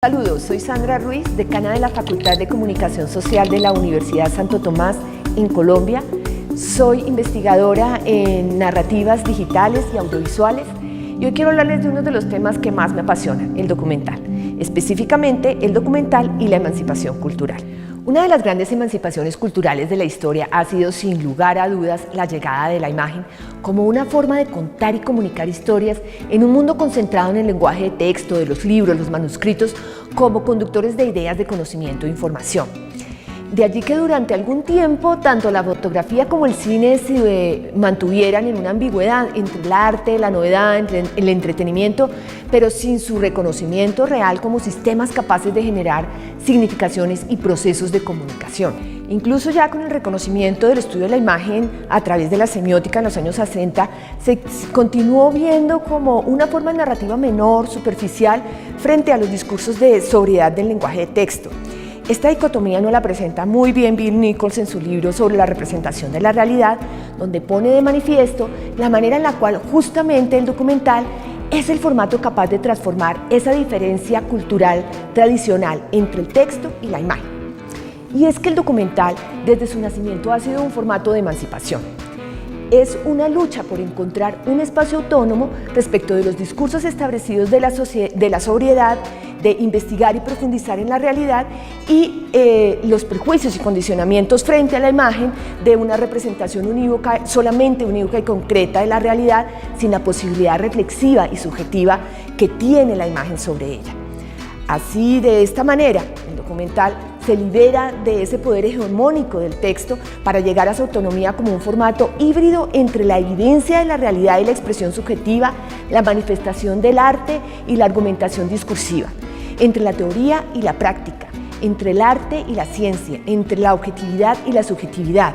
Saludos, soy Sandra Ruiz, decana de la Facultad de Comunicación Social de la Universidad Santo Tomás en Colombia. Soy investigadora en narrativas digitales y audiovisuales y hoy quiero hablarles de uno de los temas que más me apasionan, el documental, específicamente el documental y la emancipación cultural. Una de las grandes emancipaciones culturales de la historia ha sido, sin lugar a dudas, la llegada de la imagen como una forma de contar y comunicar historias en un mundo concentrado en el lenguaje de texto, de los libros, los manuscritos, como conductores de ideas de conocimiento e información. De allí que durante algún tiempo tanto la fotografía como el cine se mantuvieran en una ambigüedad entre el arte, la novedad, entre el entretenimiento, pero sin su reconocimiento real como sistemas capaces de generar significaciones y procesos de comunicación. Incluso ya con el reconocimiento del estudio de la imagen a través de la semiótica en los años 60, se continuó viendo como una forma narrativa menor, superficial, frente a los discursos de sobriedad del lenguaje de texto. Esta dicotomía nos la presenta muy bien Bill Nichols en su libro sobre la representación de la realidad, donde pone de manifiesto la manera en la cual justamente el documental es el formato capaz de transformar esa diferencia cultural tradicional entre el texto y la imagen. Y es que el documental, desde su nacimiento, ha sido un formato de emancipación. Es una lucha por encontrar un espacio autónomo respecto de los discursos establecidos de la sobriedad, de investigar y profundizar en la realidad y los prejuicios y condicionamientos frente a la imagen de una representación unívoca, solamente unívoca y concreta de la realidad, sin la posibilidad reflexiva y subjetiva que tiene la imagen sobre ella. Así, de esta manera, el documental se libera de ese poder hegemónico del texto para llegar a su autonomía como un formato híbrido entre la evidencia de la realidad y la expresión subjetiva, la manifestación del arte y la argumentación discursiva, entre la teoría y la práctica, entre el arte y la ciencia, entre la objetividad y la subjetividad,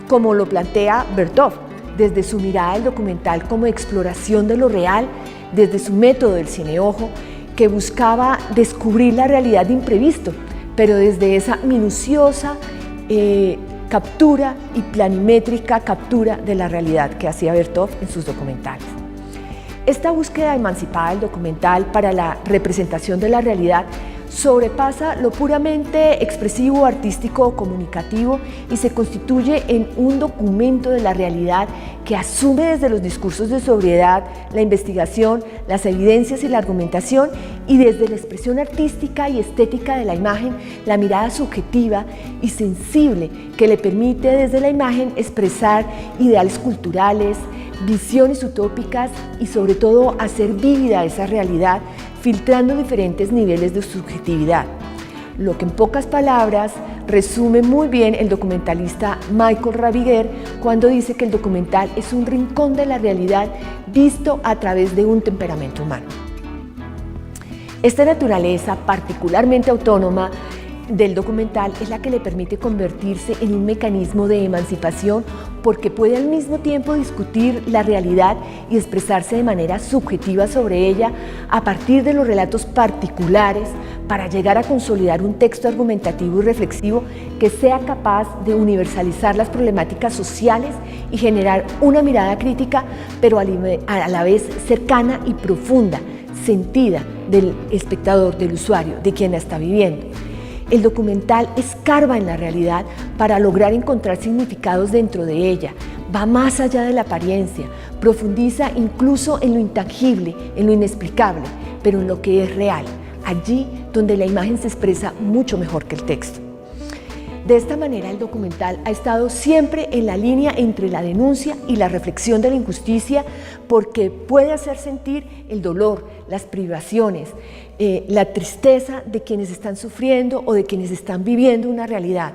como lo plantea Bertov, desde su mirada del documental como exploración de lo real, desde su método del cineojo, que buscaba descubrir la realidad de imprevisto, pero desde esa minuciosa captura y planimétrica captura de la realidad que hacía Bertov en sus documentales. Esta búsqueda emancipada del documental para la representación de la realidad sobrepasa lo puramente expresivo, artístico o comunicativo y se constituye en un documento de la realidad que asume desde los discursos de sobriedad, la investigación, las evidencias y la argumentación, y desde la expresión artística y estética de la imagen, la mirada subjetiva y sensible que le permite desde la imagen expresar ideales culturales, visiones utópicas y sobre todo hacer vívida esa realidad, filtrando diferentes niveles de subjetividad. Lo que en pocas palabras resume muy bien el documentalista Michael Raviguer cuando dice que el documental es un rincón de la realidad visto a través de un temperamento humano. Esta naturaleza particularmente autónoma del documental es la que le permite convertirse en un mecanismo de emancipación porque puede al mismo tiempo discutir la realidad y expresarse de manera subjetiva sobre ella a partir de los relatos particulares para llegar a consolidar un texto argumentativo y reflexivo que sea capaz de universalizar las problemáticas sociales y generar una mirada crítica, pero a la vez cercana y profunda, sentida del espectador, del usuario, de quien la está viviendo. El documental escarba en la realidad para lograr encontrar significados dentro de ella, va más allá de la apariencia, profundiza incluso en lo intangible, en lo inexplicable, pero en lo que es real, allí donde la imagen se expresa mucho mejor que el texto. De esta manera, el documental ha estado siempre en la línea entre la denuncia y la reflexión de la injusticia porque puede hacer sentir el dolor, las privaciones, la tristeza de quienes están sufriendo o de quienes están viviendo una realidad.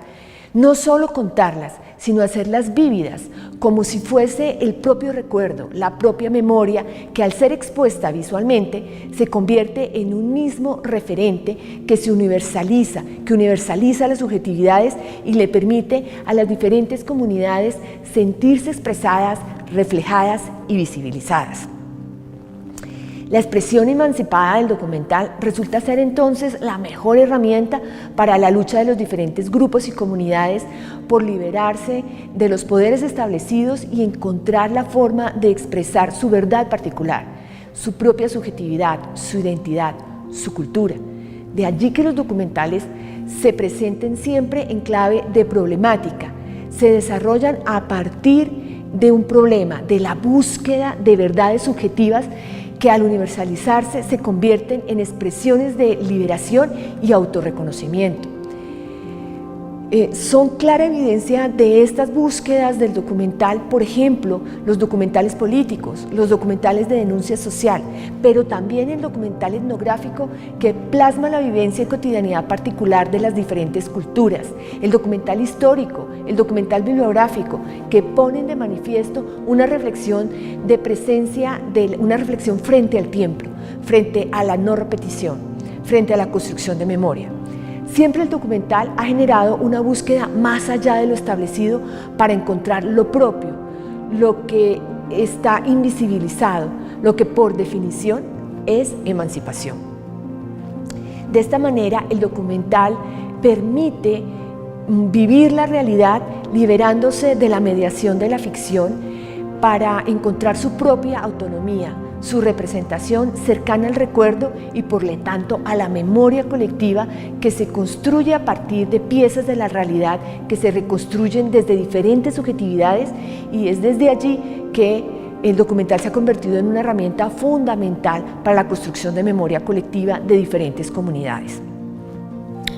No solo contarlas, sino hacerlas vívidas, como si fuese el propio recuerdo, la propia memoria, que al ser expuesta visualmente se convierte en un mismo referente que universaliza las subjetividades y le permite a las diferentes comunidades sentirse expresadas, reflejadas y visibilizadas. La expresión emancipada del documental resulta ser entonces la mejor herramienta para la lucha de los diferentes grupos y comunidades por liberarse de los poderes establecidos y encontrar la forma de expresar su verdad particular, su propia subjetividad, su identidad, su cultura, De allí que los documentales se presenten siempre en clave de problemática, se desarrollan a partir de un problema, de la búsqueda de verdades subjetivas que al universalizarse se convierten en expresiones de liberación y autorreconocimiento. Son clara evidencia de estas búsquedas del documental, por ejemplo, los documentales políticos, los documentales de denuncia social, pero también el documental etnográfico que plasma la vivencia y cotidianidad particular de las diferentes culturas, el documental histórico, el documental bibliográfico, que ponen de manifiesto una reflexión de presencia, una reflexión frente al tiempo, frente a la no repetición, frente a la construcción de memoria. Siempre el documental ha generado una búsqueda más allá de lo establecido para encontrar lo propio, lo que está invisibilizado, lo que por definición es emancipación. De esta manera, el documental permite vivir la realidad liberándose de la mediación de la ficción para encontrar su propia autonomía, su representación cercana al recuerdo y por lo tanto a la memoria colectiva que se construye a partir de piezas de la realidad que se reconstruyen desde diferentes subjetividades, y es desde allí que el documental se ha convertido en una herramienta fundamental para la construcción de memoria colectiva de diferentes comunidades.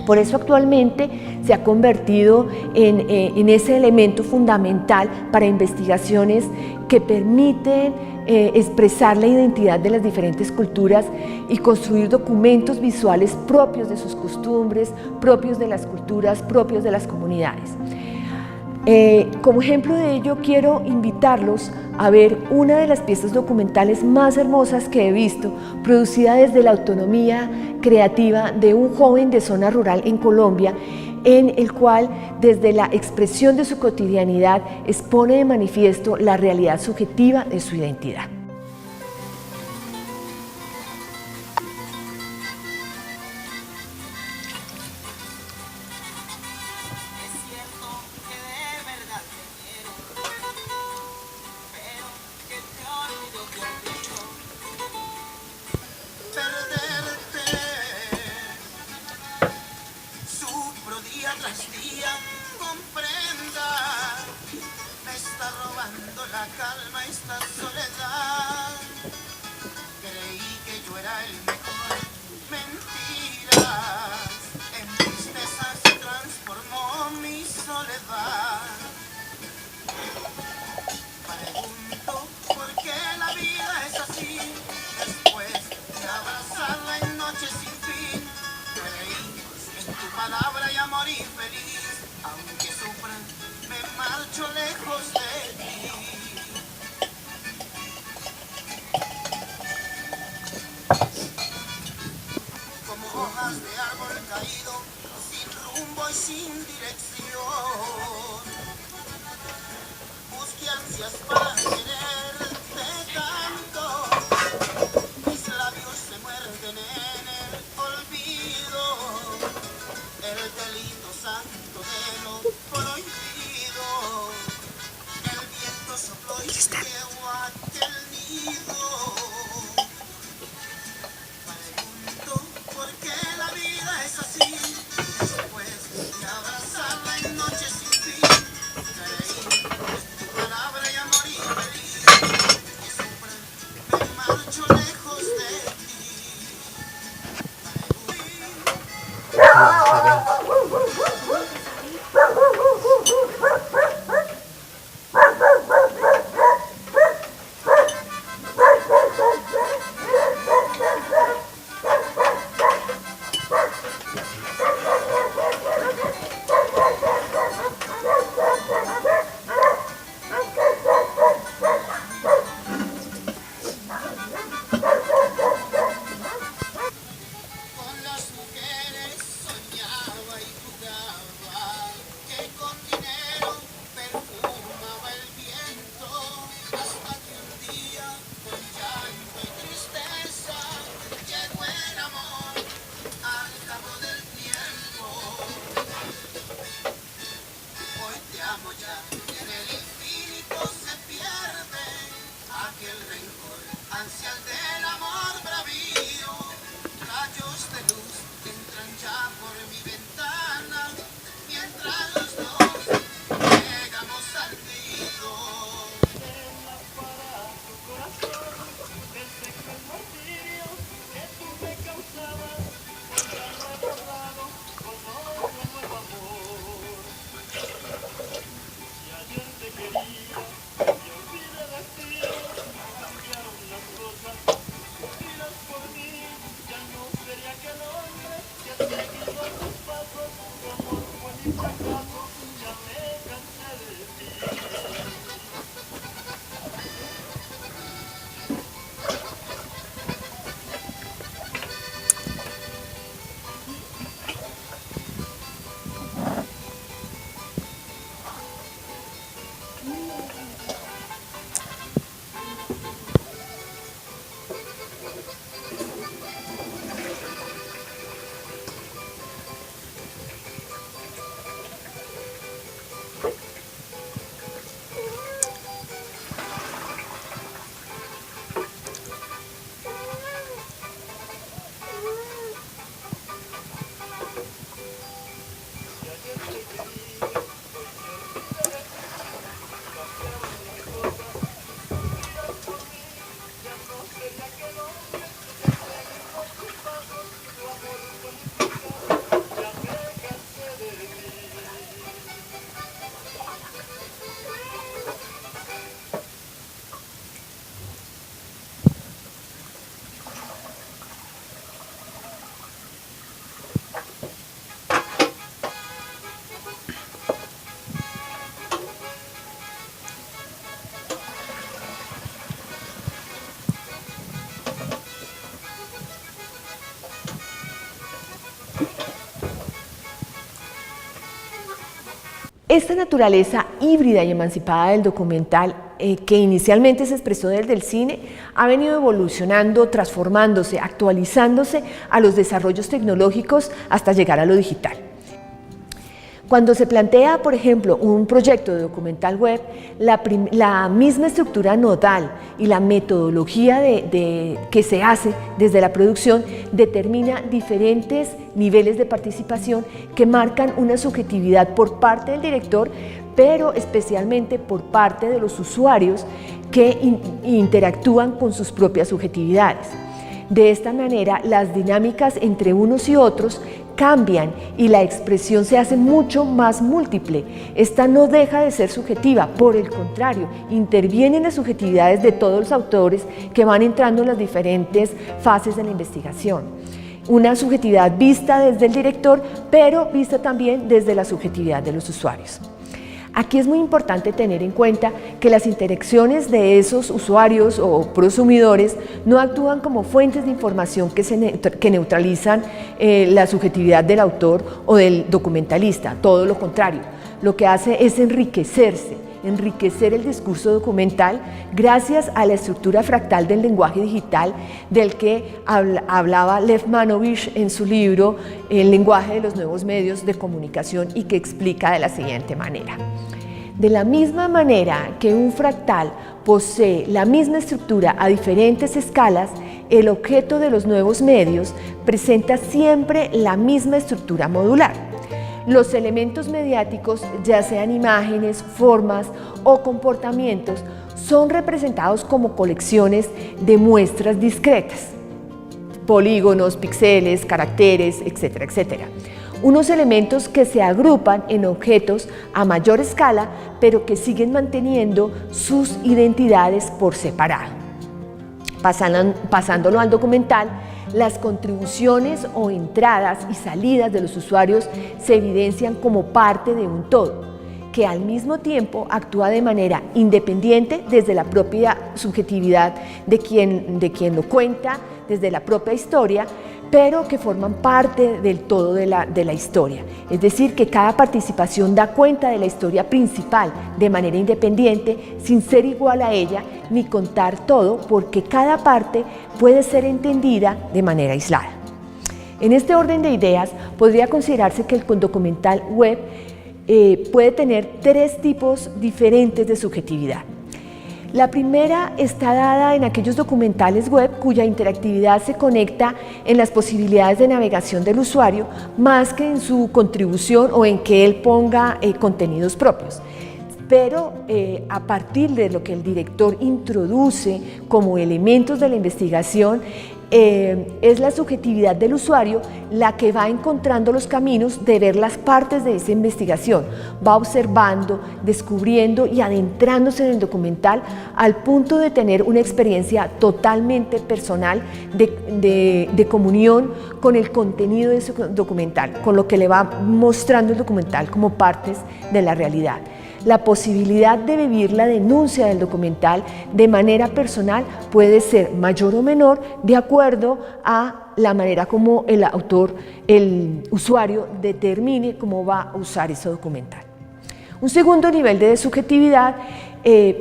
Por eso actualmente se ha convertido en ese elemento fundamental para investigaciones que permiten expresar la identidad de las diferentes culturas y construir documentos visuales propios de sus costumbres, propios de las culturas, propios de las comunidades. Como ejemplo de ello, quiero invitarlos a ver una de las piezas documentales más hermosas que he visto, producida desde la autonomía creativa de un joven de zona rural en Colombia, en el cual, desde la expresión de su cotidianidad, expone de manifiesto la realidad subjetiva de su identidad. La calma, esta soledad. Creí que yo era el mejor. Mentiras. En tristeza se transformó mi soledad. Pregunto por qué la vida es así. Después de abrazarla en noches sin fin, creí en tu palabra y amor infeliz. Aunque sufra, me marcho lejos de ti. Hojas de árbol caído, sin rumbo y sin dirección. Busqué ansias para quererte tanto. Mis labios se muerden en el olvido. El delito santo de lo prohibido. El viento sopló y se llevó aquel nido. Noches sin fin, creí en tu palabra y amor infeliz. ya por mi ventana, mientras los dos llegamos al nido. Para tu corazón, el sexo es martirio que tú me causabas, pues ya lo he borrado con otro nuevo amor. Si ayer te quería, y olvidé de ti, cambiaron las cosas, tiras por mí, ya no sería aquel hombre que seguido tus pasos, tu amor fue mi fracaso, ya me cansé de ti. Esta naturaleza híbrida y emancipada del documental, que inicialmente se expresó desde el cine, ha venido evolucionando, transformándose, actualizándose a los desarrollos tecnológicos hasta llegar a lo digital. Cuando se plantea, por ejemplo, un proyecto de documental web, la misma estructura nodal y la metodología que se hace desde la producción determina diferentes niveles de participación que marcan una subjetividad por parte del director, pero especialmente por parte de los usuarios que interactúan con sus propias subjetividades. De esta manera, las dinámicas entre unos y otros cambian y la expresión se hace mucho más múltiple. Esta no deja de ser subjetiva, por el contrario, intervienen las subjetividades de todos los autores que van entrando en las diferentes fases de la investigación. Una subjetividad vista desde el director, pero vista también desde la subjetividad de los usuarios. Aquí es muy importante tener en cuenta que las interacciones de esos usuarios o prosumidores no actúan como fuentes de información que neutralizan la subjetividad del autor o del documentalista, todo lo contrario. Lo que hace es enriquecer el discurso documental gracias a la estructura fractal del lenguaje digital del que hablaba Lev Manovich en su libro El lenguaje de los nuevos medios de comunicación y que explica de la siguiente manera. De la misma manera que un fractal posee la misma estructura a diferentes escalas, el objeto de los nuevos medios presenta siempre la misma estructura modular. Los elementos mediáticos, ya sean imágenes, formas o comportamientos, son representados como colecciones de muestras discretas, polígonos, píxeles, caracteres, etcétera, etcétera. Unos elementos que se agrupan en objetos a mayor escala, pero que siguen manteniendo sus identidades por separado. Pasándolo al documental, las contribuciones o entradas y salidas de los usuarios se evidencian como parte de un todo, que al mismo tiempo actúa de manera independiente desde la propia subjetividad de quien lo cuenta, desde la propia historia, pero que forman parte del todo de la historia. Es decir, que cada participación da cuenta de la historia principal de manera independiente, sin ser igual a ella, ni contar todo, porque cada parte puede ser entendida de manera aislada. En este orden de ideas, podría considerarse que el documental web puede tener tres tipos diferentes de subjetividad. La primera está dada en aquellos documentales web cuya interactividad se conecta en las posibilidades de navegación del usuario más que en su contribución o en que él ponga contenidos propios. Pero a partir de lo que el director introduce como elementos de la investigación, es la subjetividad del usuario la que va encontrando los caminos de ver las partes de esa investigación, va observando, descubriendo y adentrándose en el documental al punto de tener una experiencia totalmente personal de comunión con el contenido de ese documental, con lo que le va mostrando el documental como partes de la realidad. La posibilidad de vivir la denuncia del documental de manera personal puede ser mayor o menor de acuerdo a la manera como el autor, el usuario, determine cómo va a usar ese documental. Un segundo nivel de subjetividad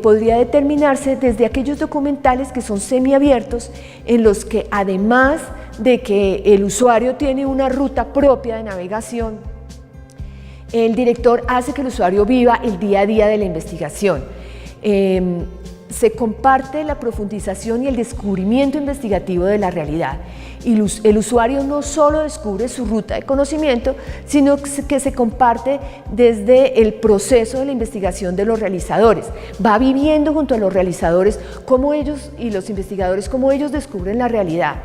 podría determinarse desde aquellos documentales que son semiabiertos, en los que además de que el usuario tiene una ruta propia de navegación, el director hace que el usuario viva el día a día de la investigación. Se comparte la profundización y el descubrimiento investigativo de la realidad. Y el usuario no solo descubre su ruta de conocimiento, sino que se comparte desde el proceso de la investigación de los realizadores. Va viviendo junto a los realizadores cómo ellos y los investigadores, cómo ellos descubren la realidad,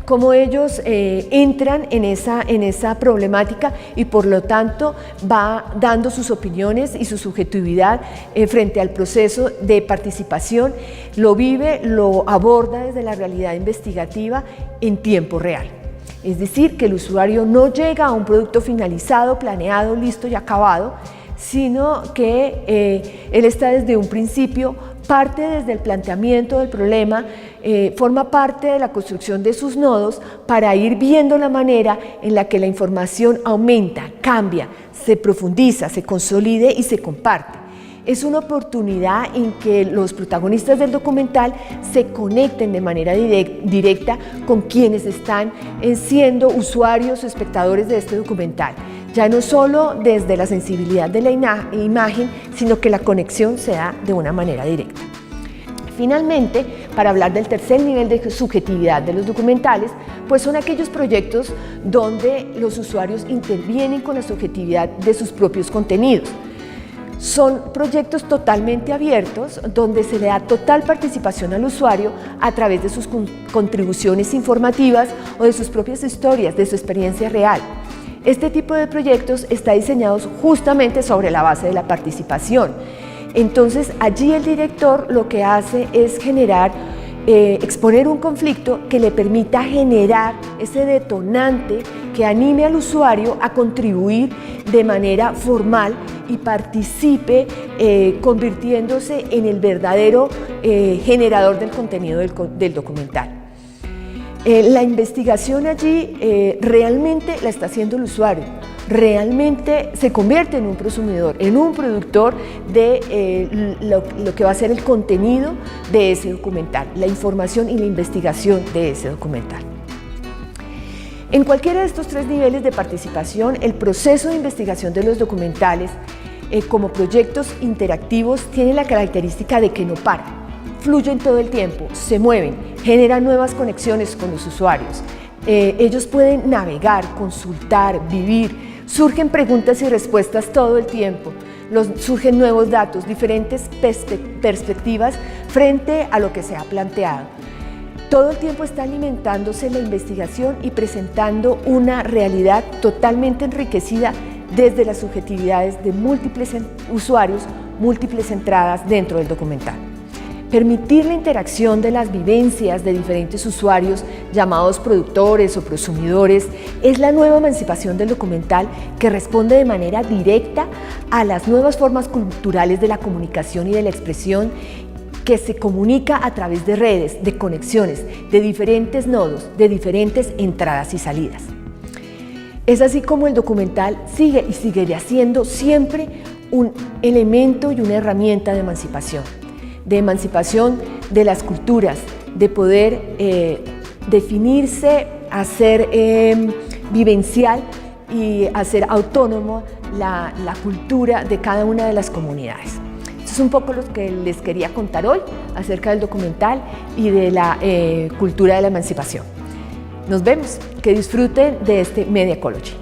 cómo ellos entran en esa problemática y por lo tanto va dando sus opiniones y su subjetividad frente al proceso de participación, lo vive, lo aborda desde la realidad investigativa en tiempo real. Es decir, que el usuario no llega a un producto finalizado, planeado, listo y acabado, sino que él está desde un principio, parte desde el planteamiento del problema, forma parte de la construcción de sus nodos para ir viendo la manera en la que la información aumenta, cambia, se profundiza, se consolide y se comparte. Es una oportunidad en que los protagonistas del documental se conecten de manera directa con quienes están siendo usuarios o espectadores de este documental. Ya no solo desde la sensibilidad de la imagen, sino que la conexión se da de una manera directa. Finalmente, para hablar del tercer nivel de subjetividad de los documentales, pues son aquellos proyectos donde los usuarios intervienen con la subjetividad de sus propios contenidos. Son proyectos totalmente abiertos donde se le da total participación al usuario a través de sus contribuciones informativas o de sus propias historias, de su experiencia real. Este tipo de proyectos está diseñados justamente sobre la base de la participación. Entonces, allí el director lo que hace es exponer un conflicto que le permita generar ese detonante que anime al usuario a contribuir de manera formal y participe convirtiéndose en el verdadero generador del contenido del documental. La investigación allí realmente la está haciendo el usuario, realmente se convierte en un prosumidor, en un productor de lo que va a ser el contenido de ese documental, la información y la investigación de ese documental. En cualquiera de estos tres niveles de participación, el proceso de investigación de los documentales como proyectos interactivos tiene la característica de que no paran. Fluyen todo el tiempo, se mueven, generan nuevas conexiones con los usuarios. Ellos pueden navegar, consultar, vivir, surgen preguntas y respuestas todo el tiempo, surgen nuevos datos, diferentes perspectivas frente a lo que se ha planteado. Todo el tiempo está alimentándose la investigación y presentando una realidad totalmente enriquecida desde las subjetividades de múltiples usuarios, múltiples entradas dentro del documental. Permitir la interacción de las vivencias de diferentes usuarios, llamados productores o prosumidores, es la nueva emancipación del documental que responde de manera directa a las nuevas formas culturales de la comunicación y de la expresión, que se comunica a través de redes, de conexiones, de diferentes nodos, de diferentes entradas y salidas. Es así como el documental sigue y seguirá siendo siempre un elemento y una herramienta de emancipación de las culturas, de poder definirse, hacer vivencial y hacer autónomo la cultura de cada una de las comunidades. Esto es un poco lo que les quería contar hoy acerca del documental y de la cultura de la emancipación. Nos vemos, que disfruten de este Media Ecology.